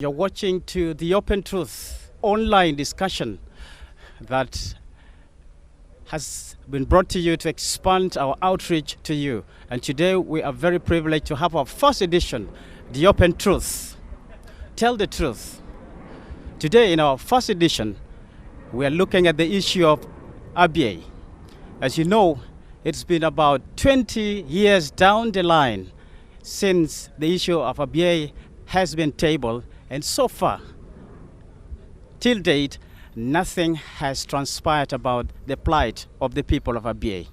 You're watching to The Open Truth online discussion that has been brought to you to expand our outreach to you. And today we are very privileged to have our first edition, The Open Truth. Tell the truth. Today in our first edition, we are looking at the issue of Abyei. As you know, it's been about 20 years down the line since the issue of Abyei has been tabled, and so far, till date, nothing has transpired about the plight of the people of Abyei.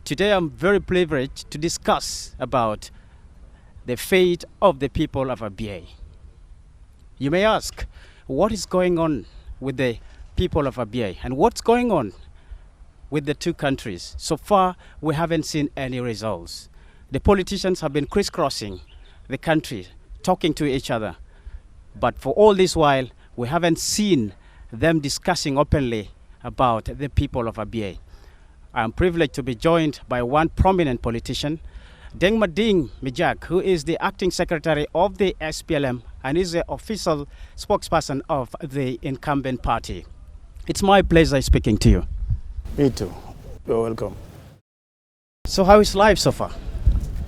Today I'm very privileged to discuss about the fate of the people of Abyei. You may ask, what is going on with the people of Abyei and what's going on with the two countries? So far, we haven't seen any results. The politicians have been crisscrossing the country, talking to each other. But for all this while, we haven't seen them discussing openly about the people of Abyei. I'm privileged to be joined by one prominent politician, Deng Mading Mijak, who is the acting secretary of the SPLM and is the official spokesperson of the incumbent party. It's my pleasure speaking to you. Me too. You're welcome. So how is life so far?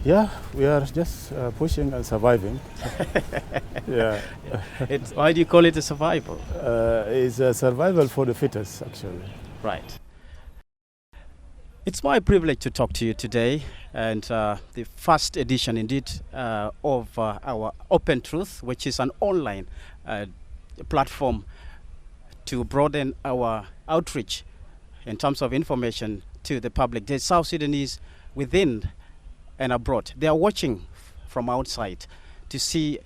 Yeah, we are just pushing and surviving. Yeah. Why do you call it a survival? It's a survival for the fittest, actually. Right. It's my privilege to talk to you today, and the first edition, indeed, of our Open Truth, which is an online platform to broaden our outreach in terms of information to the public. The South Sudanese within and abroad, they are watching from outside to see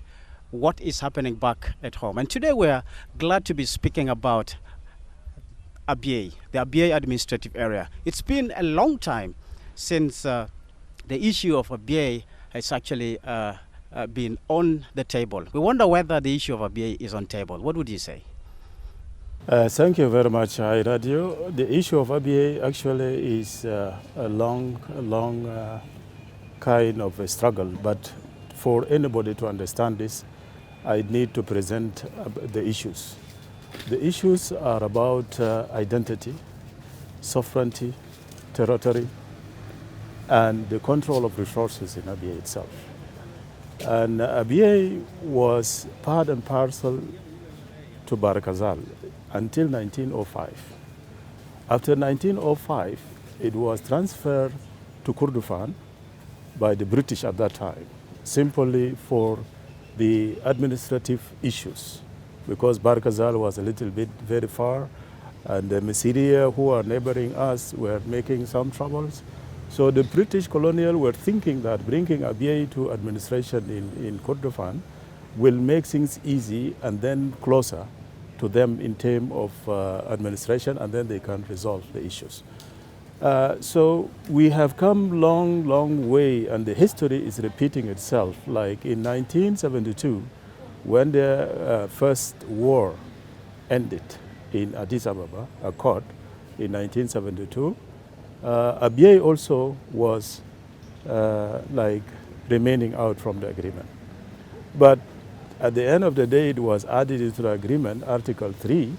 what is happening back at home. And today we are glad to be speaking about Abyei, the Abyei administrative area. It's been a long time since the issue of Abyei has actually been on the table. We wonder whether the issue of Abyei is on table. What would you say? Thank you very much, Hi Radio. The issue of Abyei actually is a long kind of a struggle, but for anybody to understand this, I need to present the issues. The issues are about identity, sovereignty, territory, and the control of resources in Abyei itself. And Abyei was part and parcel to Barakazal until 1905. After 1905, it was transferred to Kordofan by the British at that time, simply for the administrative issues, because Barakazal was a little bit very far, and the Messiria, who are neighboring us, were making some troubles. So the British colonial were thinking that bringing Abyei to administration in Kordofan will make things easy and then closer to them in terms of administration, and then they can resolve the issues. So we have come long way, and the history is repeating itself. Like in 1972, when the first war ended in Addis Ababa, Accord, in 1972, Abyei also was remaining out from the agreement. But at the end of the day, it was added into the agreement, Article 3,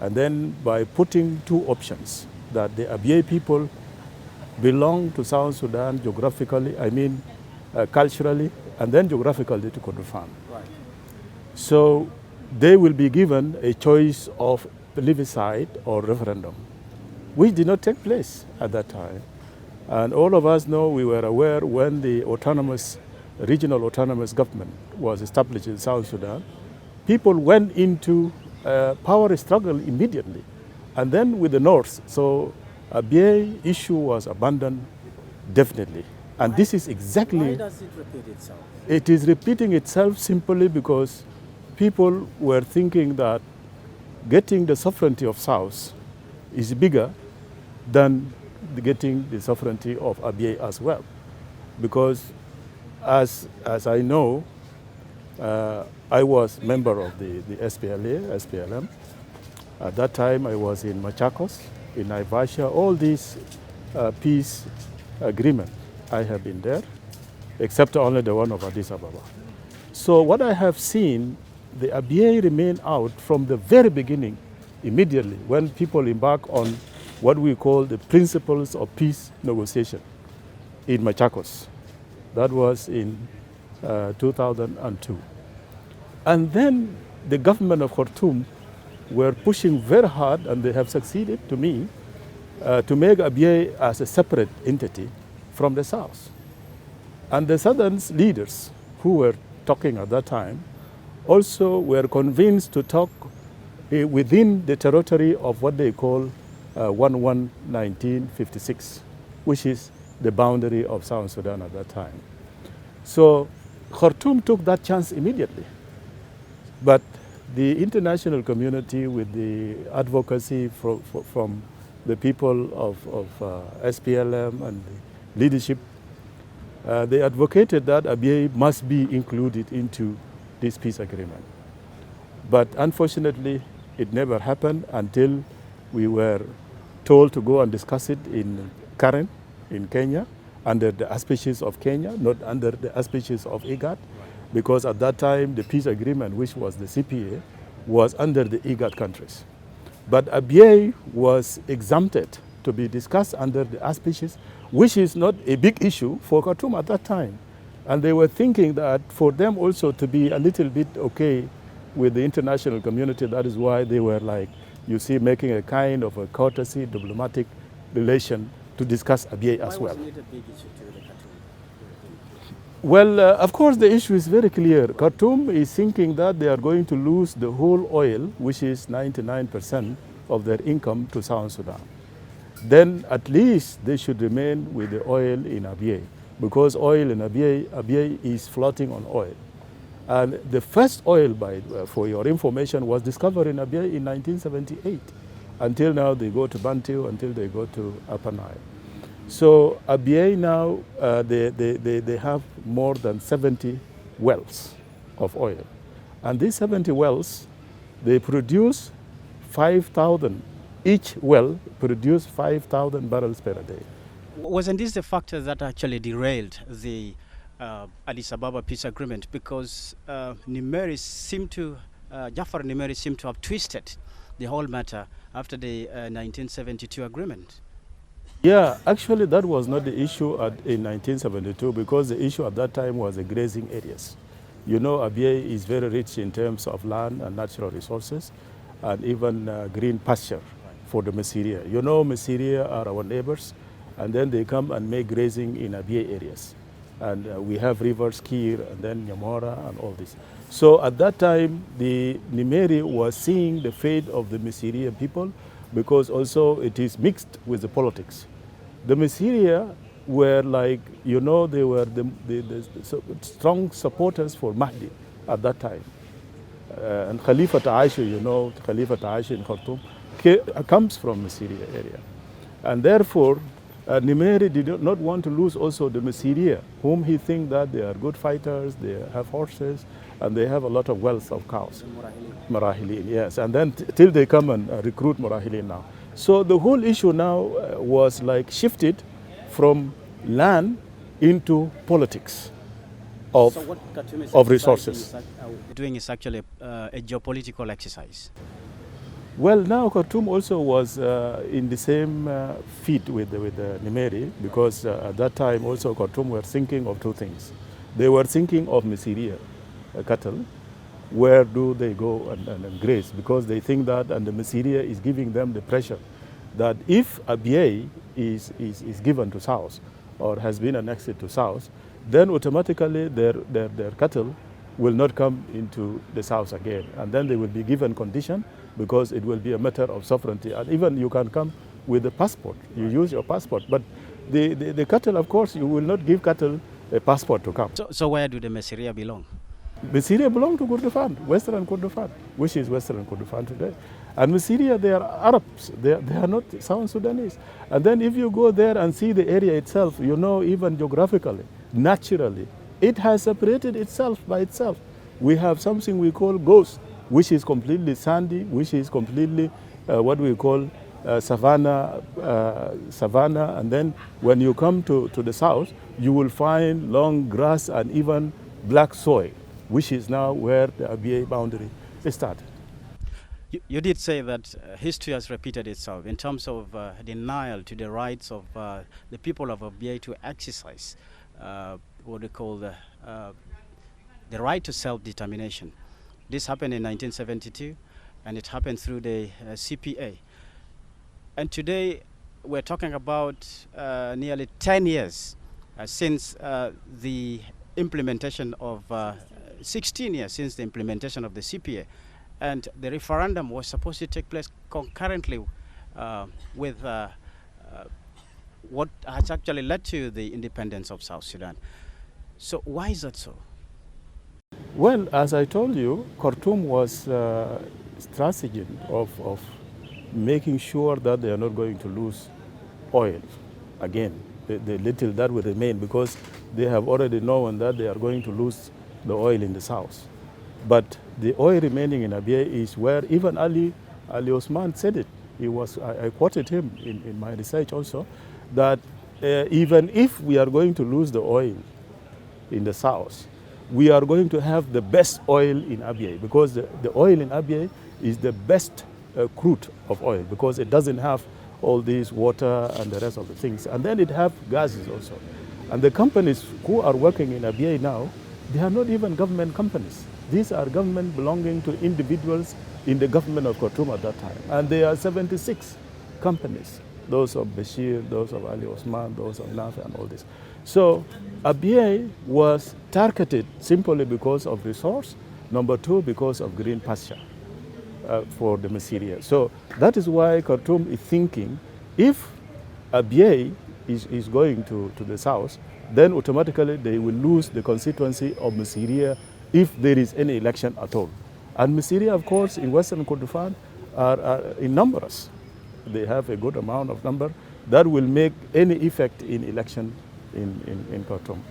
and then by putting two options, that the Abyei people belong to South Sudan geographically, culturally, and then geographically to Kordofan. Right. So they will be given a choice of plebiscite or referendum, which did not take place at that time. And all of us know, we were aware when the regional autonomous government was established in South Sudan, people went into power struggle immediately. And then with the North, so Abyei issue was abandoned definitely. And this is exactly... Why does it repeat itself? It is repeating itself simply because people were thinking that getting the sovereignty of South is bigger than getting the sovereignty of Abyei as well. Because as I know, I was member of the SPLM. At that time, I was in Machakos, in Naivasha, all these peace agreement. I have been there, except only the one of Addis Ababa. So what I have seen the Abyei remained out from the very beginning, immediately, when people embark on what we call the principles of peace negotiation in Machakos. That was in 2002. And then the government of Khartoum were pushing very hard, and they have succeeded, to me, to make Abyei as a separate entity from the south. And the southern leaders who were talking at that time also were convinced to talk within the territory of what they call 1956, which is the boundary of South Sudan at that time. So Khartoum took that chance immediately. But the international community, with the advocacy from the people of SPLM and the leadership, they advocated that Abyei must be included into this peace agreement. But unfortunately, it never happened until we were told to go and discuss it in Karen, in Kenya, under the auspices of Kenya, not under the auspices of IGAD, because at that time the peace agreement, which was the CPA, was under the IGAD countries. But Abyei was exempted to be discussed under the auspices, which is not a big issue for Khartoum at that time. And they were thinking that for them also to be a little bit okay with the international community, that is why they were like, you see, making a kind of a courtesy, diplomatic relation to discuss Abyei as well. Why wasn't it a big issue to the Khartoum? Well, of course, the issue is very clear. Khartoum is thinking that they are going to lose the whole oil, which is 99% of their income, to South Sudan. Then at least they should remain with the oil in Abyei, because oil in Abyei is floating on oil. And the first oil, for your information, was discovered in Abyei in 1978. Until now, they go to Bantu, until they go to Upper Nile. So Abyei now, they have more than 70 wells of oil. And these 70 wells, they produce 5,000. Each well produce 5,000 barrels per day. Wasn't this the factor that actually derailed the Addis Ababa peace agreement? Because Jafar Nimeri seemed to have twisted the whole matter after the 1972 agreement. Yeah, actually that was not the issue in 1972, because the issue at that time was the grazing areas. You know, Abyei is very rich in terms of land and natural resources, and even green pasture for the Masiria. You know, Masiria are our neighbors, and then they come and make grazing in Abyei areas. And we have rivers, Kir, and then Nyamora, and all this. So at that time, the Nimeri was seeing the fate of the Masiria people, because also it is mixed with the politics. The Masiria were like, you know, they were the strong supporters for Mahdi at that time. And Khalifa Ta'ashi, you know, Khalifa Ta'ashi in Khartoum, comes from Masiria area. And therefore, Nimeri did not want to lose also the Masiria, whom he thinks that they are good fighters, they have horses, and they have a lot of wealth of cows. Marahilin, yes. And then till they come and recruit Marahilin now. So the whole issue now was like shifted from land into politics of resources. Doing is actually a geopolitical exercise. Well, now Khartoum also was in the same feat with the Nimeri, because at that time also Khartoum were thinking of two things. They were thinking of Masiria cattle. Where do they go and graze? Because they think that, and the Masiria is giving them the pressure that if Abyei is given to South, or has been annexed to South, then automatically their cattle will not come into the South again. And then they will be given condition, because it will be a matter of sovereignty. And even you can come with a passport. You use your passport. But the cattle, of course, you will not give cattle a passport to come. So where do the Masiria belong? Masiria belong to Kordofan, Western Kordofan, which is Western Kordofan today. And Masiria, they are Arabs. They are not South Sudanese. And then if you go there and see the area itself, you know, even geographically, naturally, it has separated itself by itself. We have something we call ghost, which is completely sandy, which is completely what we call savanna. And then when you come to the south, you will find long grass and even black soil. which is now where the Abyei boundary started. You did say that history has repeated itself in terms of denial to the rights of the people of Abyei to exercise what they call the right to self-determination. This happened in 1972, and it happened through the CPA. And today we're talking about nearly 10 years since the implementation of 16 years since the implementation of the CPA. And the referendum was supposed to take place concurrently with what has actually led to the independence of South Sudan. So why is that so? Well, as I told you, Khartoum was strategy of making sure that they are not going to lose oil again, the little that will remain, because they have already known that they are going to lose the oil in the south. But the oil remaining in Abyei is where even Ali Osman said it. I quoted him in my research also, that even if we are going to lose the oil in the south, we are going to have the best oil in Abyei, because the oil in Abyei is the best crude of oil, because it doesn't have all these water and the rest of the things. And then it have gases also. And the companies who are working in Abyei now, they are not even government companies. These are government belonging to individuals in the government of Khartoum at that time. And there are 76 companies, those of Bashir, those of Ali Osman, those of Nafi and all this. So Abyei was targeted simply because of resource, number two, because of green pasture for the Masiria. So that is why Khartoum is thinking, if Abyei is going to the south, then automatically they will lose the constituency of Masiria if there is any election at all. And Masiria, of course, in Western Kordofan are in numbers. They have a good amount of number that will make any effect in election in Khartoum.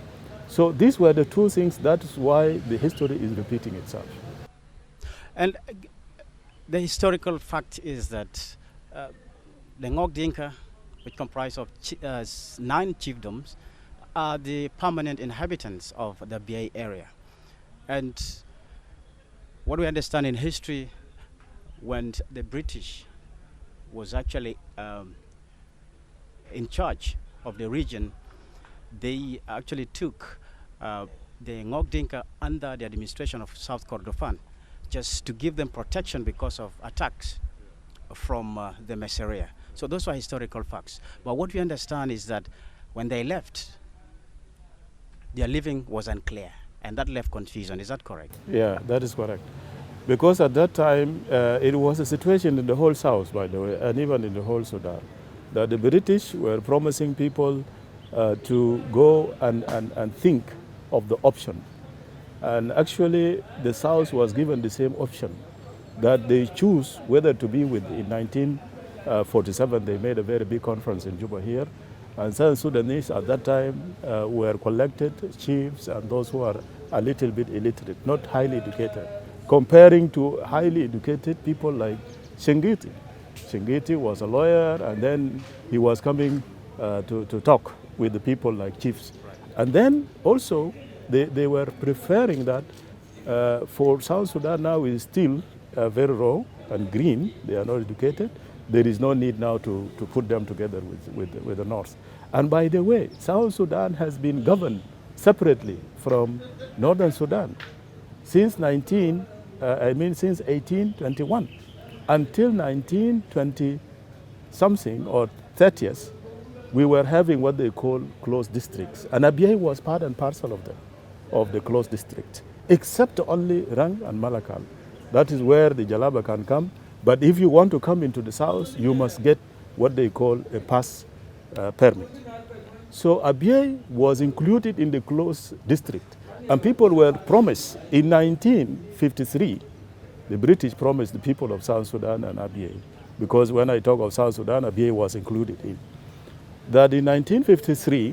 So these were the two things. That is why the history is repeating itself. And the historical fact is that the Ngok Dinka, which comprise of 9 chiefdoms, are the permanent inhabitants of the Abyei area. And what we understand in history, when the British was actually in charge of the region, they actually took the Ngok Dinka under the administration of South Kordofan, just to give them protection because of attacks from the Masiria. So those are historical facts. But what we understand is that when they left, their living was unclear, and that left confusion. Is that correct? Yeah, that is correct. Because at that time, it was a situation in the whole south, by the way, and even in the whole Sudan, that the British were promising people to go and think of the option. And actually, the South was given the same option, that they choose whether to be with. In 1947, they made a very big conference in Juba here, and South Sudanese at that time were collected, chiefs and those who are a little bit illiterate, not highly educated, comparing to highly educated people like Shingiti. Shingiti was a lawyer, and then he was coming to talk with the people like chiefs. And then also, they were preferring that for South Sudan now is still very raw and green. They are not educated. There is no need now to put them together with the North. And by the way, South Sudan has been governed separately from Northern Sudan since 1821 until 1920 something or 30s. We were having what they call closed districts, and Abyei was part and parcel of them, of the closed district, except only Rang and Malakal. That is where the Jalaba can come. But if you want to come into the south, you must get what they call a pass permit. So Abyei was included in the closed district, and people were promised in 1953. The British promised the people of South Sudan and Abyei, because when I talk of South Sudan, Abyei was included in. That in 1953,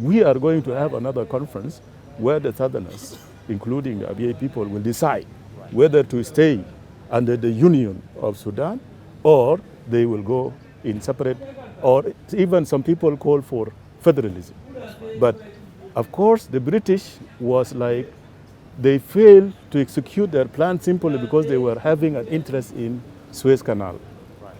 we are going to have another conference where the Southerners, including the Abyei people, will decide whether to stay under the Union of Sudan or they will go in separate, or even some people call for federalism. But of course, the British was like They failed to execute their plan simply because they were having an interest in Suez Canal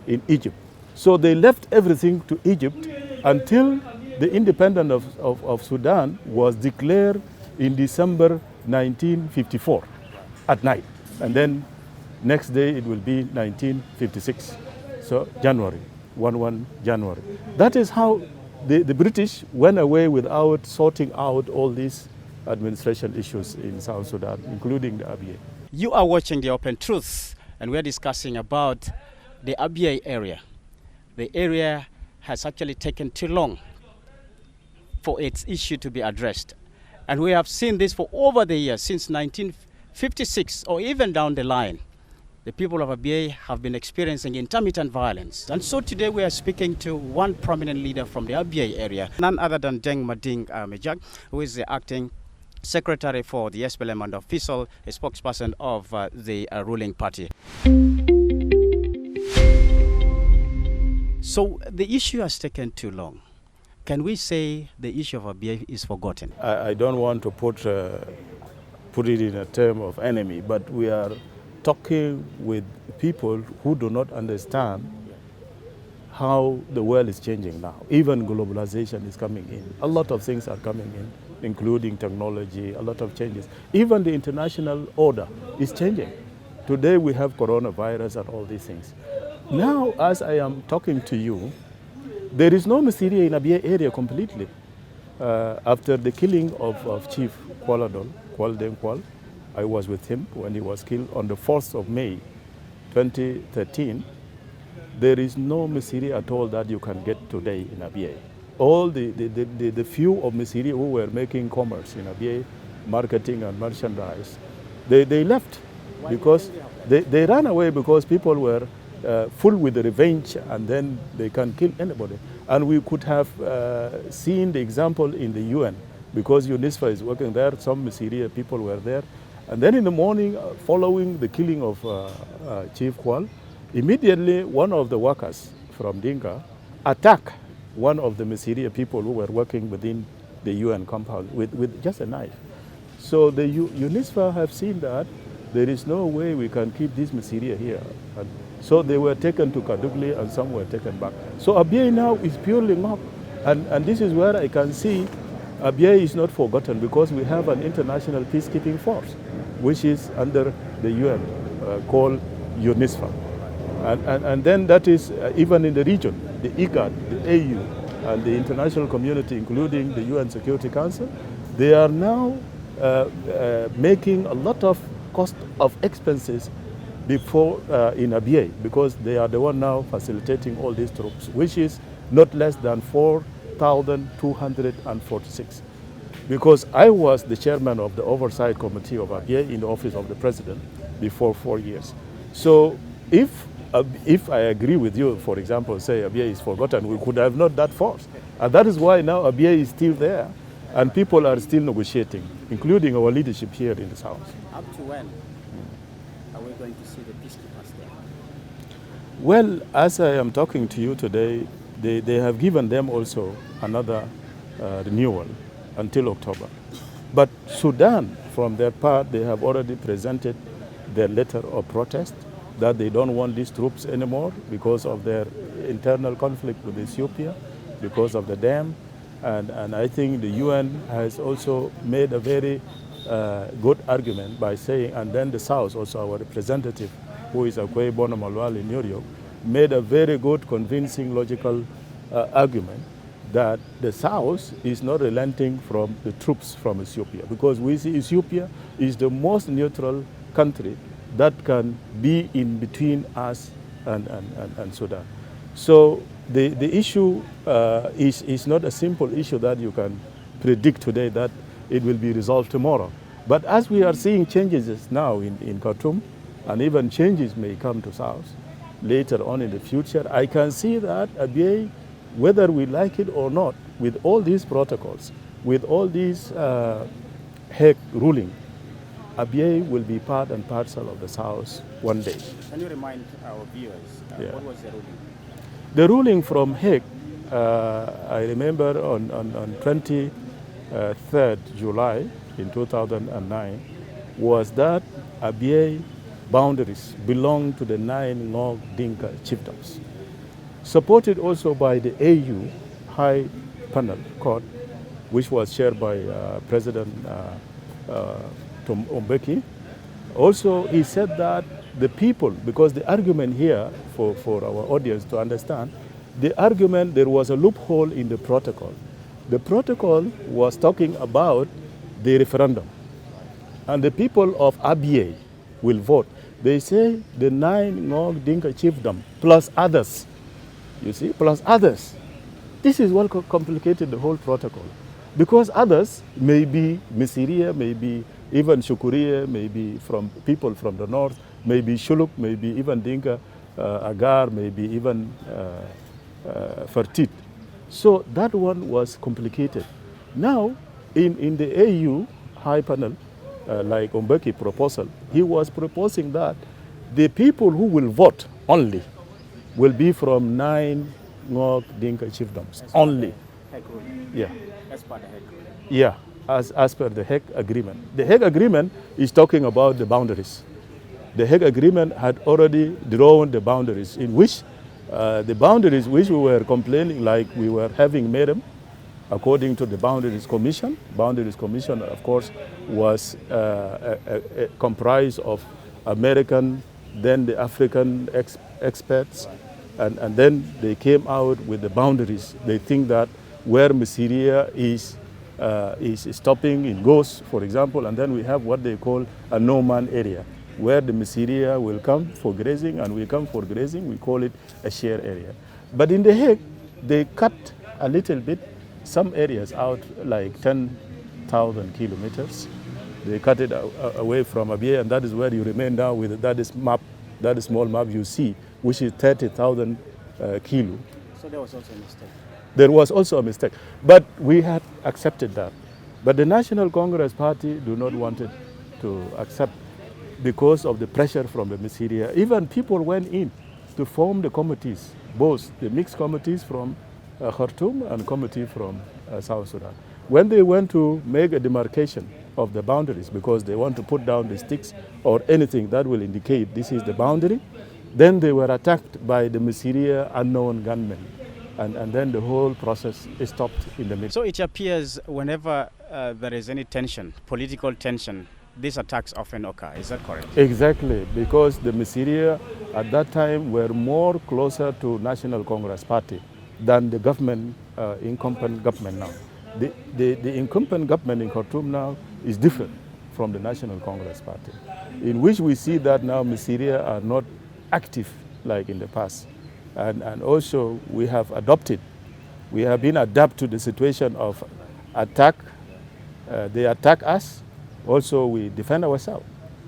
in Egypt. So they left everything to Egypt until the independence of Sudan was declared in December 1954 at night. And then next day it will be 1956. So January, 1 January. That is how the British went away without sorting out all these administration issues in South Sudan, including the Abyei. You are watching The Open Truth, and we're discussing about the Abyei area. The area has actually taken too long for its issue to be addressed. And we have seen this for over the years, since 1956 or even down the line. The people of Abyei have been experiencing intermittent violence. And so today we are speaking to one prominent leader from the Abyei area, none other than Deng Mading Mejak, who is the acting secretary for the SPLM and official spokesperson of the ruling party. So the issue has taken too long. Can we say the issue of Abyei is forgotten? I don't want to put it in a term of enemy, but we are talking with people who do not understand how the world is changing now. Even globalization is coming in. A lot of things are coming in, including technology, a lot of changes. Even the international order is changing. Today we have coronavirus and all these things. Now, as I am talking to you, there is no Mysteria in Abyei area completely. After the killing of Chief Kwal Deng Kwal, I was with him when he was killed on the 4th of May, 2013. There is no Mysteria at all that you can get today in Abyei. All the few of Mysteria who were making commerce in Abyei, marketing and merchandise, they left because they ran away because people were full with the revenge, and then they can kill anybody. And we could have seen the example in the UN, because UNISFA is working there, some Mysteria people were there. And then in the morning, following the killing of Chief Kwal, immediately one of the workers from Dinka attacked one of the Mysteria people who were working within the UN compound with just a knife. So the UNISFA have seen that there is no way we can keep this Mysteria here. And so they were taken to Kadugli and some were taken back. So Abyei now is purely mob. And this is where I can see Abyei is not forgotten, because we have an international peacekeeping force, which is under the UN, called UNISFA. And then that is even in the region, the IGAD, the AU, and the international community, including the UN Security Council, they are now making a lot of cost of expenses before in Abyei, because they are the one now facilitating all these troops, which is not less than 4,246. Because I was the chairman of the oversight committee of Abyei in the office of the president before 4 years. So if I agree with you, for example, say Abyei is forgotten, we could have not that force. And that is why now Abyei is still there, and people are still negotiating, including our leadership here in the south. Up to when are we going to see the peacekeepers there? Well, as I am talking to you today, they have given them also another renewal until October. But Sudan, from their part, they have already presented their letter of protest that they don't want these troops anymore because of their internal conflict with Ethiopia, because of the dam. And I think the UN has also made a very good argument by saying, and then the South, also our representative, who is Abyei Bonomalwal in New York, made a very good, convincing, logical argument that the South is not relenting from the troops from Ethiopia, because we see Ethiopia is the most neutral country that can be in between us and Sudan. So the issue is not a simple issue that you can predict today that it will be resolved tomorrow. But as we are seeing changes now in Khartoum, and even changes may come to South later on in the future, I can see that Abyei, whether we like it or not, with all these protocols, with all these Hague ruling, Abyei will be part and parcel of the South one day. Can you remind our viewers, what was the ruling? The ruling from Hague, I remember on 23rd July in 2009, was that Abyei boundaries belong to the 9 Ngok Dinka chiefdoms, supported also by the AU High Panel Court, which was chaired by President Tom Mbeki. Also, he said that the people, because the argument here, for our audience to understand, the argument, there was a loophole in the protocol. The protocol was talking about the referendum. And the people of Abyei will vote. They say the 9 Ngok Dinka chiefdom plus others, you see, plus others. This is what complicated the whole protocol. Because others may be Misiria, maybe even Shukuria, maybe from people from the north, maybe Shuluk, maybe even Dinka, Agar, maybe even Fertit. So that one was complicated. Now, in the AU High Panel, like Mbeki proposal, he was proposing that the people who will vote only will be from 9 Ngok Dinka chiefdoms only. Yeah. As per the Hague. Yeah, as per the Hague Agreement. The Hague Agreement is talking about the boundaries. The Hague Agreement had already drawn the boundaries, in which the boundaries which we were complaining, like we were having made them, according to the Boundaries Commission. Boundaries Commission, of course, was comprised of American, then the African experts, and then they came out with the boundaries. They think that where Misiria is stopping in Gos, for example, and then we have what they call a no-man area, where the Misiria will come for grazing, and we come for grazing, we call it a share area. But in The Hague, they cut a little bit, some areas out, like 10,000 kilometers. They cut it away from Abyei, and that is where you remain now with that is map, that is small map you see, which is 30,000 kilo. So there was also a mistake. There was also a mistake, but we had accepted that. But the National Congress Party do not want it to accept because of the pressure from the Misiria. Even people went in to form the committees, both the mixed committees from Khartoum and committee from South Sudan. When they went to make a demarcation of the boundaries, because they want to put down the sticks or anything that will indicate this is the boundary, then they were attacked by the Misiria unknown gunmen. And then the whole process is stopped in the middle. So it appears whenever there is any tension, political tension, these attacks often occur. Is that correct? Exactly, because the Misiria at that time were more closer to National Congress Party than the government, incumbent government now. The incumbent government in Khartoum now is different from the National Congress Party, in which we see that now Misiria are not active like in the past. And also we have been adapted to the situation of attack. They attack us, also we defend ourselves,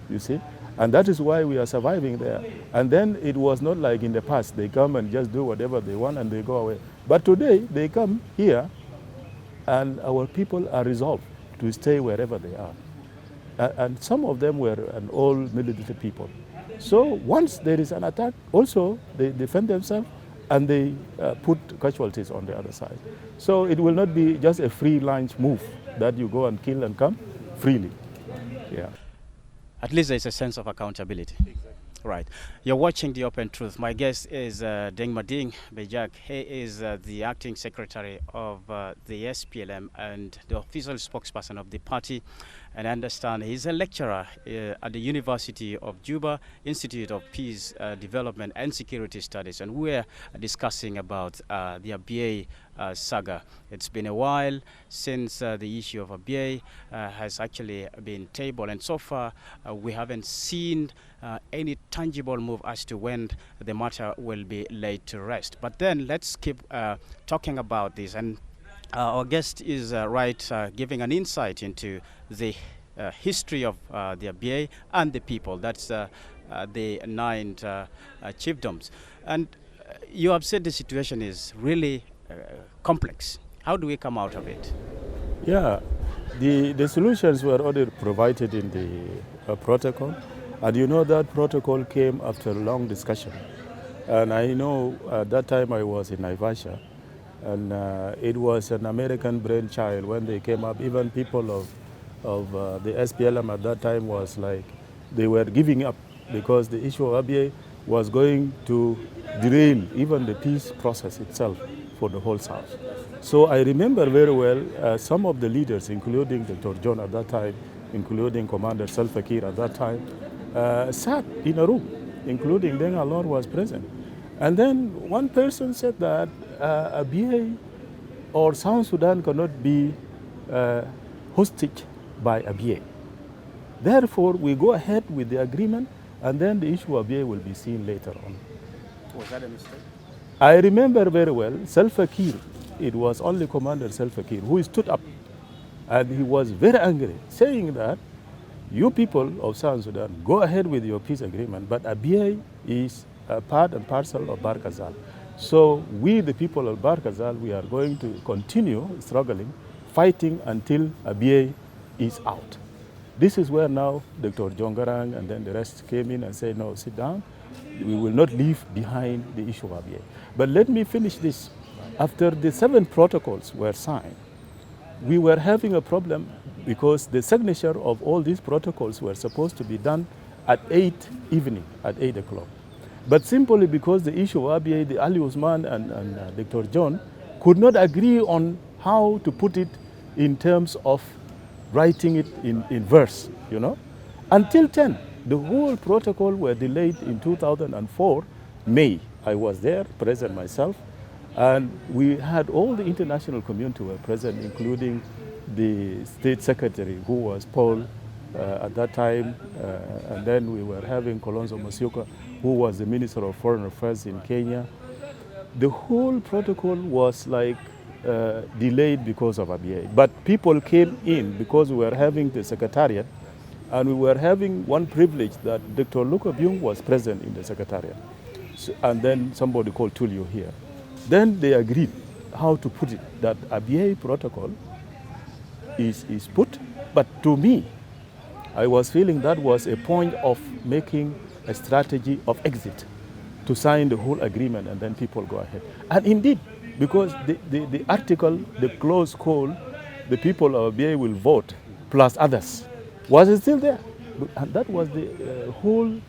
you see. And that is why we are surviving there. And then it was not like in the past, they come and just do whatever they want and they go away. But today they come here and our people are resolved to stay wherever they are. And some of them were an old military people. So once there is an attack, also they defend themselves and they put casualties on the other side. So it will not be just a free lunch move that you go and kill and come freely. Yeah. At least there's a sense of accountability. Exactly. Right. You're watching The Open Truth. My guest is Deng Mading Bejak. He is the acting secretary of the SPLM and the official spokesperson of the party. And I understand he's a lecturer at the University of Juba, Institute of Peace, Development and Security Studies. And we're discussing about the Abyei saga. It's been a while since the issue of Abyei has actually been tabled. And so far, we haven't seen any tangible move as to when the matter will be laid to rest. But then let's keep talking about this. And our guest is giving an insight into the history of the Abyei and the people. That's the 9 chiefdoms. And you have said the situation is really complex. How do we come out of it? Yeah, the solutions were already provided in the protocol. And you know that protocol came after a long discussion. And I know at that time I was in Naivasha. And it was an American brainchild when they came up. Even people of the SPLM at that time was like they were giving up because the issue of Abyei was going to derail even the peace process itself for the whole South. So I remember very well some of the leaders, including Dr. John at that time, including Commander Salva Kiir at that time, sat in a room, including Deng Alor was present. And then one person said that Abyei or South Sudan cannot be hostage by Abyei. Therefore, we go ahead with the agreement, and then the issue of Abyei will be seen later on. Was that a mistake? I remember very well, Salva Kiir, it was only Commander Salva Kiir who stood up, and he was very angry, saying that you people of South Sudan, go ahead with your peace agreement, but Abyei is a part and parcel of Barkazal. So we, the people of Barkazal, we are going to continue struggling, fighting until Abyei is out. This is where now Dr. John Garang and then the rest came in and said, no, sit down. We will not leave behind the issue of Abyei. But let me finish this. After the 7 protocols were signed, we were having a problem because the signature of all these protocols were supposed to be done at 8 evening, at 8 o'clock. But simply because the issue of Abyei, the Ali Usman and Dr. John could not agree on how to put it in terms of writing it in verse, you know. Until 10, the whole protocol were delayed in 2004, May. I was there, present myself, and we had all the international community were present, including the State Secretary, who was Paul at that time, and then we were having Kalonzo Musyoka, who was the Minister of Foreign Affairs in Kenya. The whole protocol was like delayed because of Abyei. But people came in because we were having the secretariat, and we were having one privilege that Dr. Luka Byung was present in the secretariat. So, and then somebody called Tulio here. Then they agreed how to put it, that Abyei protocol is put, but to me, I was feeling that was a point of making a strategy of exit, to sign the whole agreement and then people go ahead. And indeed, because the article, the clause called the people of Abyei will vote plus others, was still there. And that was the whole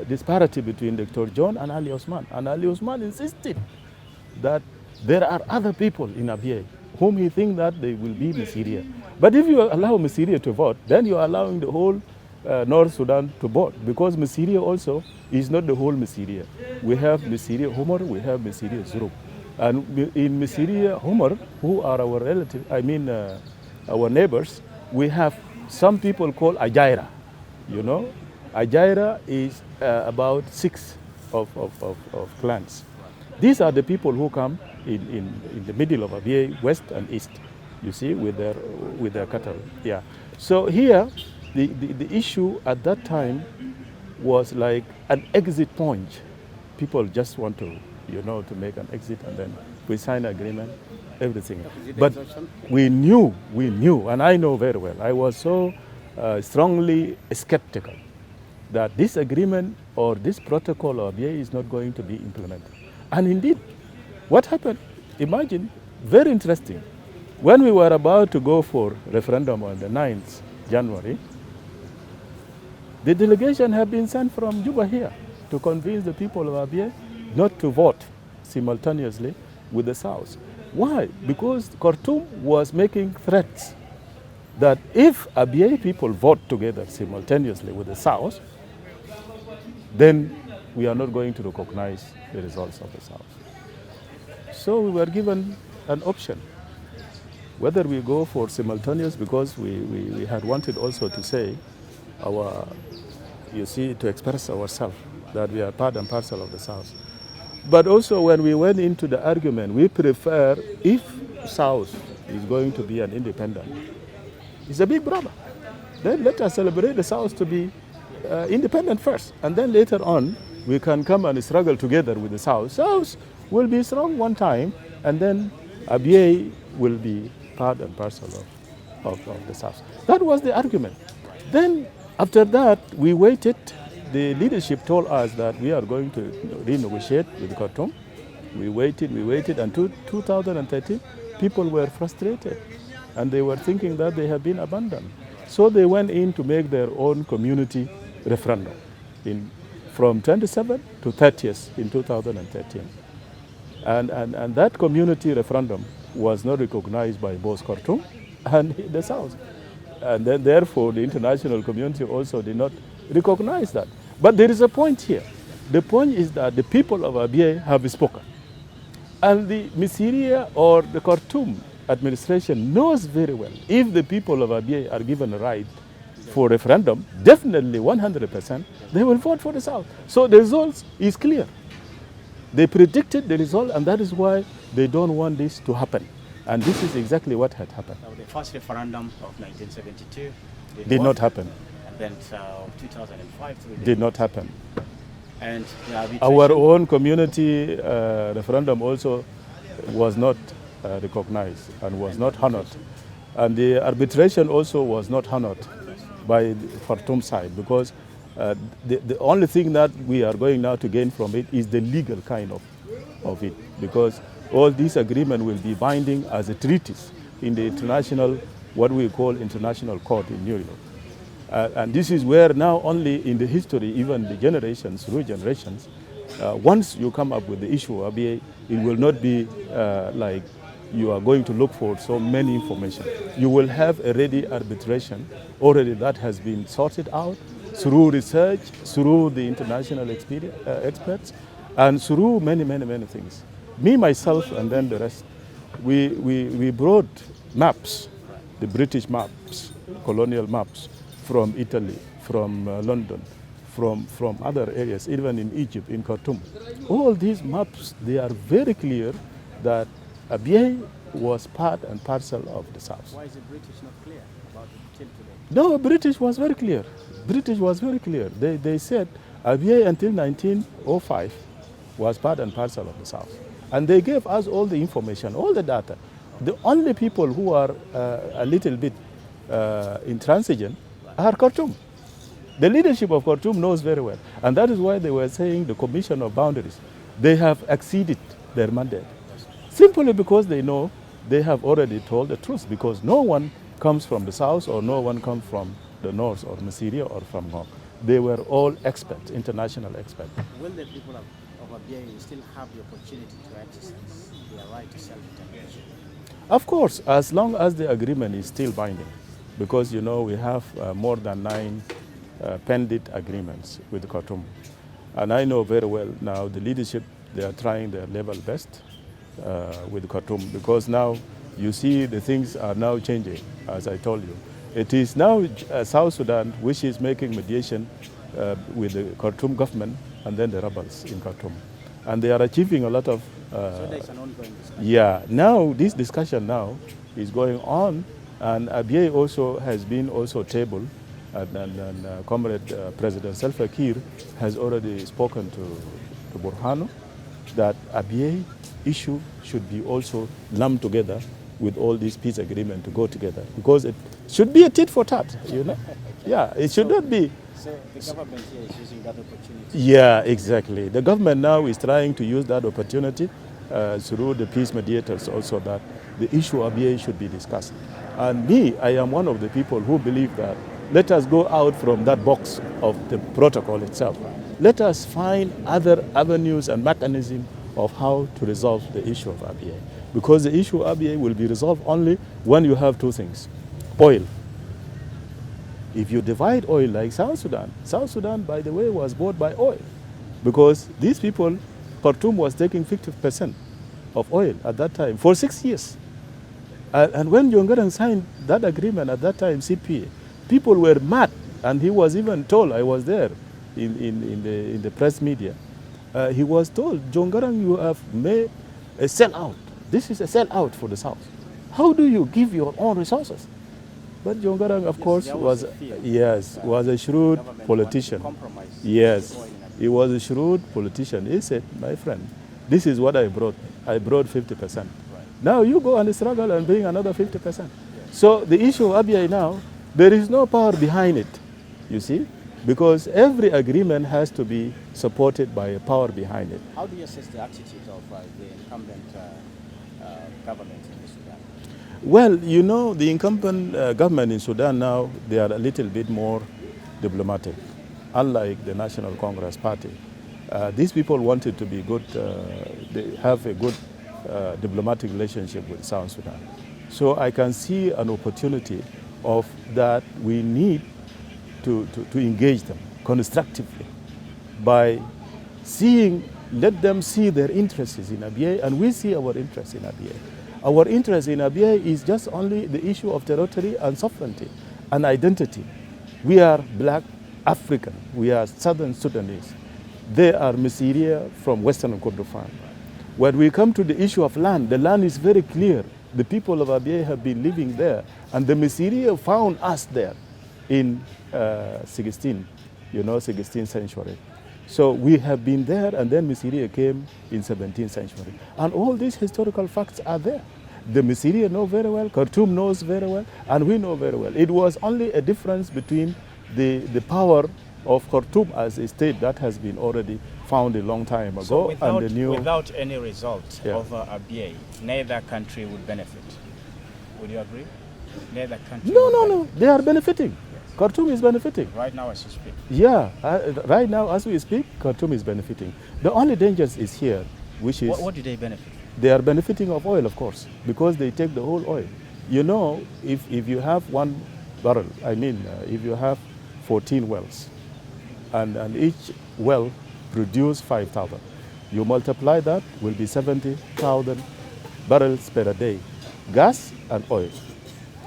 disparity between Dr. John and Ali Osman. And Ali Osman insisted that there are other people in Abyei whom he thinks that they will be Messiria. But if you allow Messiria to vote, then you are allowing the whole North Sudan to vote, because Messiria also is not the whole Messiria. We have Messiria Humor, we have Messiria Zuruk. And in Messiria Humor, who are our relatives, our neighbors, we have some people called Ajaira, you know. Ajaira is about 6 of clans. These are the people who come in the middle of Abyei, west and east, you see, with their cattle. Yeah. So here, the issue at that time was like an exit point. People just want to, you know, to make an exit, and then we sign an agreement, everything. But we knew, and I know very well, I was so strongly skeptical that this agreement or this protocol of Abyei is not going to be implemented. And indeed, what happened? Imagine, very interesting. When we were about to go for referendum on the 9th January, the delegation had been sent from Juba here to convince the people of Abyei not to vote simultaneously with the South. Why? Because Khartoum was making threats that if Abyei people vote together simultaneously with the South, then we are not going to recognize the results of the South. So we were given an option, whether we go for simultaneous, because we had wanted also to say to express ourselves, that we are part and parcel of the South. But also when we went into the argument, we prefer, if South is going to be an independent, it's a big brother. Then let us celebrate the South to be independent first, and then later on we can come and struggle together with the South. South will be strong one time, and then Abyei will be part and parcel of the South. That was the argument. Then after that, we waited. The leadership told us that we are going to renegotiate with Khartoum. We waited, and 2013, people were frustrated. and they were thinking that they had been abandoned. So they went in to make their own community referendum from 27th to 30th in 2013. And that community referendum was not recognized by both Khartoum and the South. And then therefore the international community also did not recognize that. But there is a point here. The point is that the people of Abyei have spoken. And the Misiria or the Khartoum administration knows very well if the people of Abyei are given a right for referendum, definitely 100%, they will vote for the South. So the result is clear. They predicted the result, and that is why they don't want this to happen. And this is exactly what had happened. So the first referendum of 1972 did not happen. And then 2005 did not happen. And our own community referendum also was not recognized and was not honored. And the arbitration also was not honored by the Khartoum side, because the only thing that we are going now to gain from it is the legal kind of it, because all these agreements will be binding as a treaties in the international, what we call international court in New York. And this is where now only in the history, even the generations, through generations, once you come up with the issue of Abyei, it will not be like you are going to look for so many information. You will have a ready arbitration already that has been sorted out through research, through the international experts, and through many, many, many things. Me, myself, and then the rest, we brought maps, the British maps, colonial maps, from Italy, from London, from other areas, even in Egypt, in Khartoum. All these maps, they are very clear that Abyei was part and parcel of the South. Why is the British not clear about it till today? No, British was very clear. British was very clear. They said Abyei until 1905 was part and parcel of the South. And they gave us all the information, all the data. The only people who are a little bit intransigent are Khartoum. The leadership of Khartoum knows very well. And that is why they were saying the Commission of Boundaries, they have exceeded their mandate. Simply because they know they have already told the truth, because no one comes from the South or no one comes from the North or Misiria or from Hague. They were all experts, international experts. Will the people of Abyei still have the opportunity to exercise their right to self-determination? Of course, as long as the agreement is still binding, because you know we have more than 9 pending agreements with Khartoum. And I know very well now the leadership, they are trying their level best with Khartoum, because now you see the things are now changing, as I told you. It is now South Sudan which is making mediation with the Khartoum government and then the rebels in Khartoum. And they are achieving a lot of... so there's an ongoing discussion? Yeah, now this discussion now is going on, and Abyei also has been also tabled, and Comrade President Salva Kiir has already spoken to Burhanu that Abyei issue should be also lumped together with all these peace agreements to go together, because it should be a tit for tat, you know? Yeah, it should not be. So the government here is using that opportunity? Yeah, exactly. The government now is trying to use that opportunity through the peace mediators also, that the issue of Abyei should be discussed. And me, I am one of the people who believe that let us go out from that box of the protocol itself. Let us find other avenues and mechanisms of how to resolve the issue of Abyei. Because the issue of Abyei will be resolved only when you have two things. Oil. If you divide oil like South Sudan, by the way, was bought by oil. Because these people, Khartoum was taking 50% of oil at that time for 6 years. And when Jongarang signed that agreement at that time, CPA, people were mad. And he was even told, I was there in the press media, he was told, Jongarang, you have made a sellout. This is a sellout for the South. How do you give your own resources? But Jongarang, of course, was a shrewd politician. Yes, he was a shrewd politician. He said, my friend, this is what I brought. I brought 50%. Right. Now you go and struggle and bring another 50%. Yes. So the issue of Abyei now, there is no power behind it, you see, because every agreement has to be supported by a power behind it. How do you assess the attitude of the incumbent government in Sudan? Well, you know, the incumbent government in Sudan now, they are a little bit more diplomatic, unlike the National Congress Party. These people wanted to be good, they have a good diplomatic relationship with South Sudan. So I can see an opportunity of that we need to engage them constructively by let them see their interests in Abyei, and we see our interests in Abyei. Our interest in Abyei is just only the issue of territory and sovereignty and identity. We are black African, we are Southern Sudanese. They are Messiria from Western Kordofan. When we come to the issue of land, the land is very clear. The people of Abyei have been living there, and the Messiria found us there in 16th century. So we have been there, and then Messiria came in 17th century. And all these historical facts are there. The Messiria know very well, Khartoum knows very well, and we know very well. It was only a difference between the power of Khartoum as a state that has been already found a long time ago. So without, and the new, without any result over Abyei, neither country would benefit. Would you agree? Neither country. No. They are benefiting. Khartoum is benefiting. Right now as you speak. Yeah, right now as we speak, Khartoum is benefiting. The only danger is here, which is... What do they benefit? They are benefiting of oil, of course, because they take the whole oil. You know, if you have 1 barrel, if you have 14 wells, and each well produce 5,000, you multiply that, will be 70,000 barrels per day, gas and oil.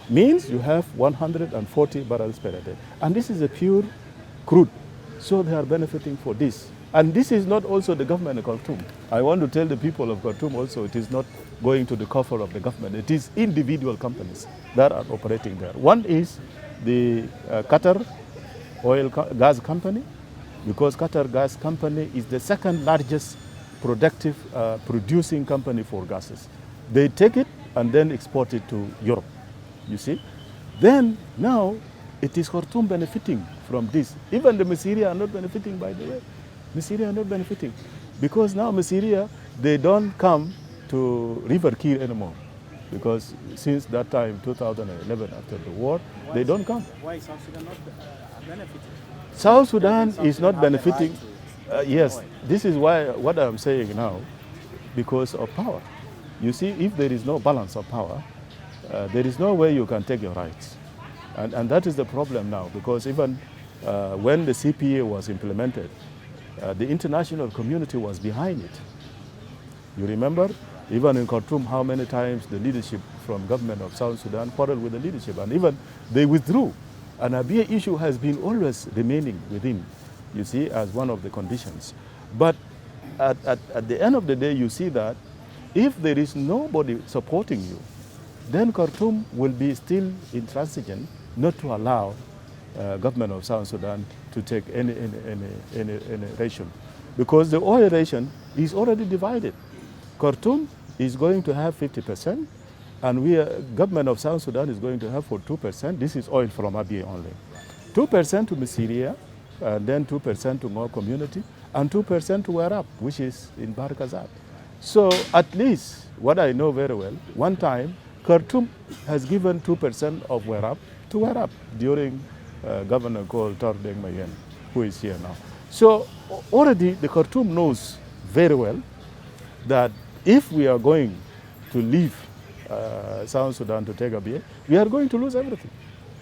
Means you have 140 barrels per day. And this is a pure crude. So they are benefiting for this. And this is not also the government of Khartoum. I want to tell the people of Khartoum also, it is not going to the coffers of the government. It is individual companies that are operating there. One is the Qatar gas company, because Qatar gas company is the second largest producing company for gases. They take it and then export it to Europe. You see? Then now it is Khartoum benefiting from this. Even the Messiria are not benefiting, by the way. Messiria are not benefiting. Because now Messiria, they don't come to River Kir anymore. Because since that time, 2011, after the war, they don't come. Why is South Sudan not benefiting? South Sudan is not benefiting. Yes, this is why what I'm saying now, because of power. You see, if there is no balance of power, there is no way you can take your rights. And that is the problem now, because even when the CPA was implemented, the international community was behind it. You remember, even in Khartoum, how many times the leadership from government of South Sudan quarreled with the leadership, and even they withdrew. And Abyei issue has been always remaining within, you see, as one of the conditions. But at the end of the day, you see that if there is nobody supporting you, then Khartoum will be still intransigent not to allow government of South Sudan to take any ration. Because the oil ration is already divided. Khartoum is going to have 50%, and government of South Sudan is going to have for 2%. This is oil from Abyei only. 2% to Messiria, and then 2% to more community, and 2% to Werap, which is in Barkazat. So at least, what I know very well, one time, Khartoum has given 2% of Werap to Werap during governor called Tordeng Mayen, who is here now. So already the Khartoum knows very well that if we are going to leave South Sudan to take Abyei, we are going to lose everything,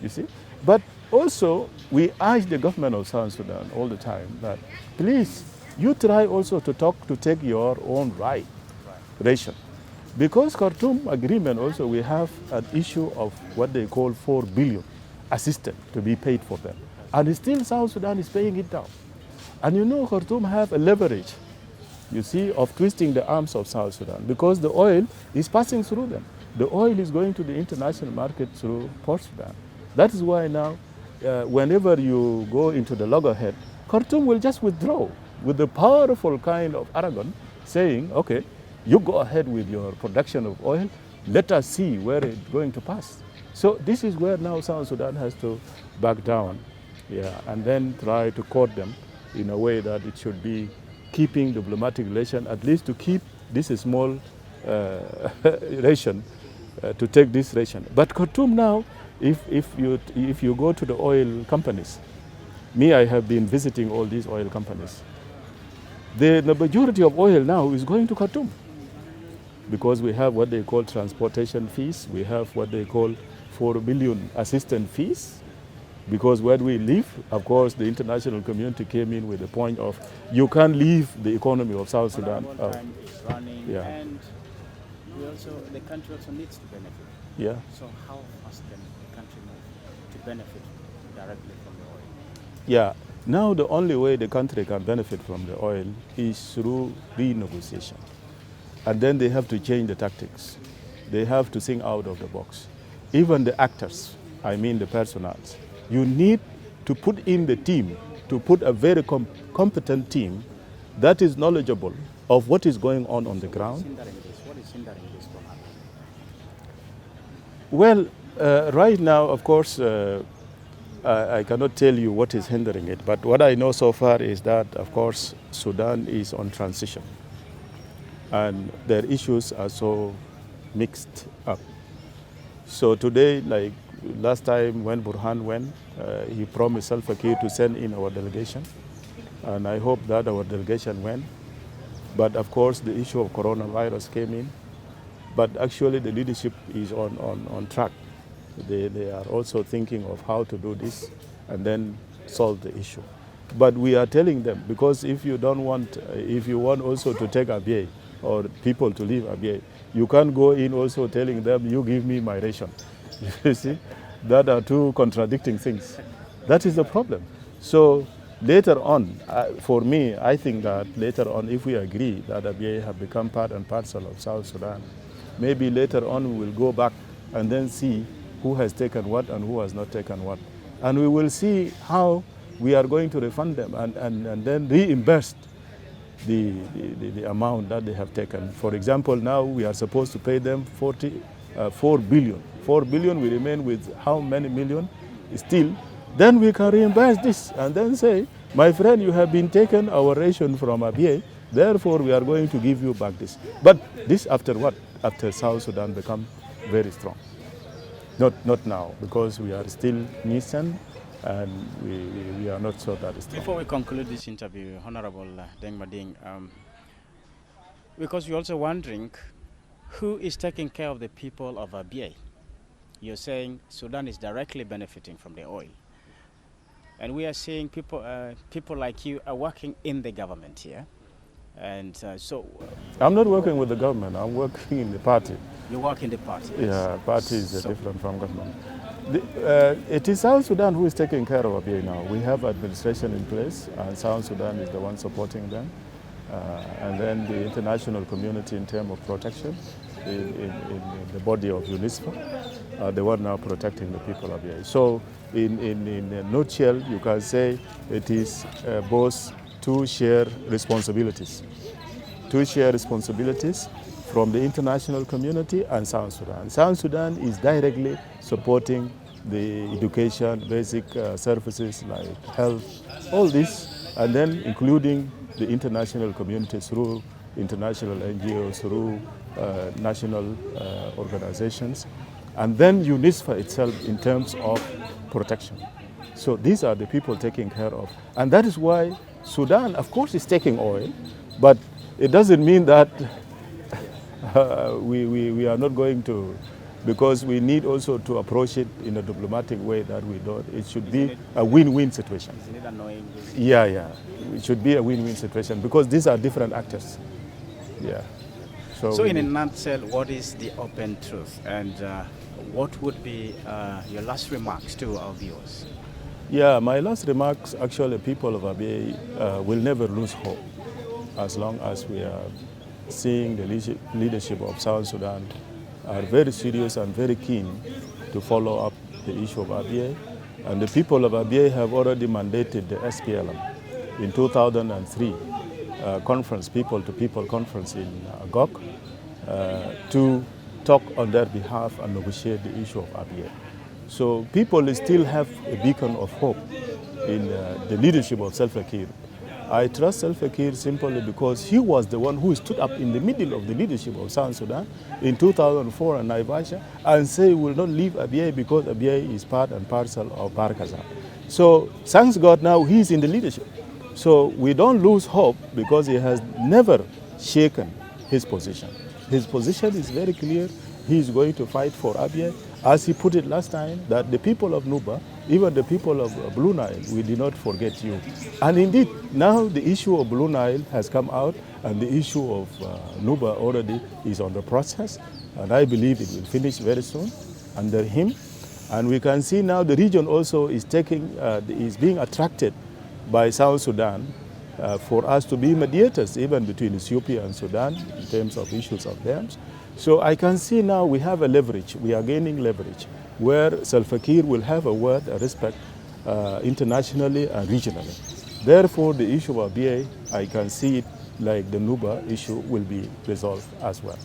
you see. But also, we urge the government of South Sudan all the time that please, you try also to take your own ration. Because Khartoum agreement also, we have an issue of what they call 4 billion assistance to be paid for them. And still South Sudan is paying it down. And you know Khartoum have a leverage, you see, of twisting the arms of South Sudan because the oil is passing through them. The oil is going to the international market through Port Sudan. That is why now, whenever you go into the loggerhead, Khartoum will just withdraw with the powerful kind of arrogance saying, okay, you go ahead with your production of oil, let us see where it's going to pass. So this is where now South Sudan has to back down, and then try to court them in a way that it should be keeping diplomatic relation, at least to keep this small ration to take this ration. But Khartoum now, if you go to the oil companies, I have been visiting all these oil companies. The majority of oil now is going to Khartoum because we have what they call transportation fees. We have what they call 4 billion assistance fees. Because where we live, of course, the international community came in with the point of you can't leave the economy of South Sudan. Time is running, and the country also needs to benefit. Yeah. So how fast can the country move to benefit directly from the oil? Yeah. Now the only way the country can benefit from the oil is through renegotiation. And then they have to change the tactics. They have to think out of the box. Even the actors, I mean the personals, you need to put in the team, to put a very competent team that is knowledgeable of what is going on the ground. What is hindering this from happening? Well, right now, of course, I cannot tell you what is hindering it, but what I know so far is that, of course, Sudan is on transition. And their issues are so mixed up. So today, like last time when Burhan went, he promised Salva Kiir to send in our delegation. And I hope that our delegation went. But of course, the issue of coronavirus came in. But actually, the leadership is on track. They are also thinking of how to do this and then solve the issue. But we are telling them, because if you want also to take Abyei or people to leave Abyei, you can't go in also telling them, you give me my ration. You see, that are two contradicting things. That is the problem. So later on, for me, I think that later on, if we agree that Abyei have become part and parcel of South Sudan, maybe later on we will go back and then see who has taken what and who has not taken what. And we will see how we are going to refund them and then reimburse the amount that they have taken. For example, now we are supposed to pay them 4 billion. 4 billion, we remain with how many million still? Then we can reimburse this and then say, my friend, you have been taken our ration from Abyei, therefore we are going to give you back this. But this after what? After South Sudan become very strong. Not now, because we are still nascent and we are not so that strong. Before we conclude this interview, Honorable Deng Mading, because we're also wondering who is taking care of the people of Abyei. You're saying Sudan is directly benefiting from the oil. And we are seeing people like you are working in the government here. And I'm not working with the government, I'm working in the party. You work in the party? Yeah, party is different from government. It is South Sudan who is taking care of Abyei now. We have administration in place, and South Sudan is the one supporting them. And then the international community in terms of protection in the body of UNISFA, the one now protecting the people of Abyei. So in a nutshell, you can say it is both two shared responsibilities. Two shared responsibilities from the international community and South Sudan. South Sudan is directly supporting the education, basic services like health, all this, and then including the international community through international NGOs, through national organizations, and then UNISFA itself in terms of protection. So these are the people taking care of. And that is why Sudan, of course, is taking oil, but it doesn't mean that we are not going to, because we need also to approach it in a diplomatic way that we don't. It should be a win-win situation. Isn't it annoying? Yeah. It should be a win-win situation because these are different actors. Yeah. So in a nutshell, what is the open truth? And what would be your last remarks to our viewers? Yeah, my last remarks, actually, people of Abyei will never lose hope as long as we are seeing the leadership of South Sudan are very serious and very keen to follow up the issue of Abyei. And the people of Abyei have already mandated the SPLM in 2003 conference, people-to-people conference in Hague, to talk on their behalf and negotiate the issue of Abyei. So people still have a beacon of hope in the leadership of Salva Kiir. I trust Salva Kiir simply because he was the one who stood up in the middle of the leadership of South Sudan in 2004 and Naivasha and say we will not leave Abyei because Abyei is part and parcel of Barkazal. So thanks God now he's in the leadership. So we don't lose hope because he has never shaken his position. His position is very clear. He is going to fight for Abyei. As he put it last time, that the people of Nuba, even the people of Blue Nile, we did not forget you. And indeed, now the issue of Blue Nile has come out and the issue of Nuba already is on the process. And I believe it will finish very soon under him. And we can see now the region also is is being attracted by South Sudan for us to be mediators even between Ethiopia and Sudan in terms of issues of dams. So I can see now we have a leverage, we are gaining leverage, where Salva Kiir will have a word, a respect internationally and regionally. Therefore, the issue of Abyei, I can see it like the Nuba issue will be resolved as well.